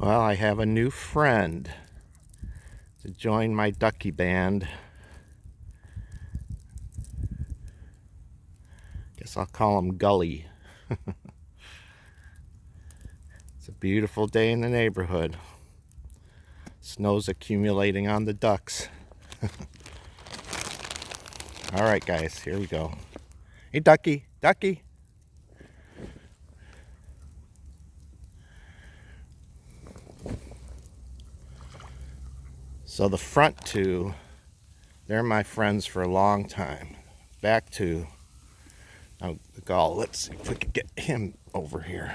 Well, I have a new friend to join my ducky band. Guess I'll call him Gully. It's a beautiful day in the neighborhood. Snow's accumulating on the ducks. All right, guys, here we go. Hey, Ducky, Ducky. So the front two, they're my friends for a long time. Back to the gull. Let's see if we can get him over here.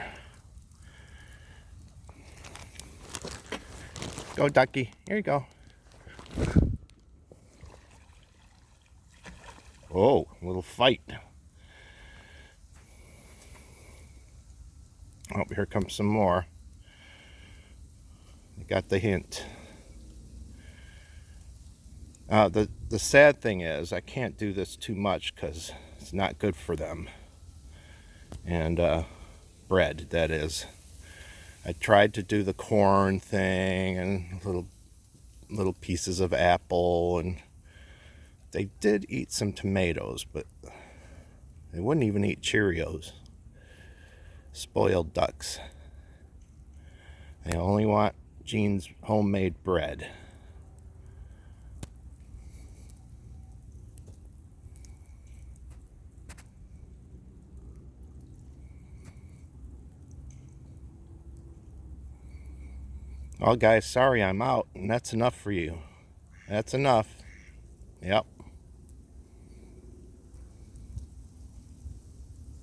Go, Ducky. Here you go. Oh, little fight. Oh, here comes some more. You got the hint. The sad thing is I can't do this too much because it's not good for them. And bread, that is. I tried to do the corn thing and little pieces of apple, and they did eat some tomatoes, but they wouldn't even eat Cheerios. Spoiled ducks. They only want Jean's homemade bread. Well, guys, sorry I'm out, and that's enough for you. That's enough. Yep.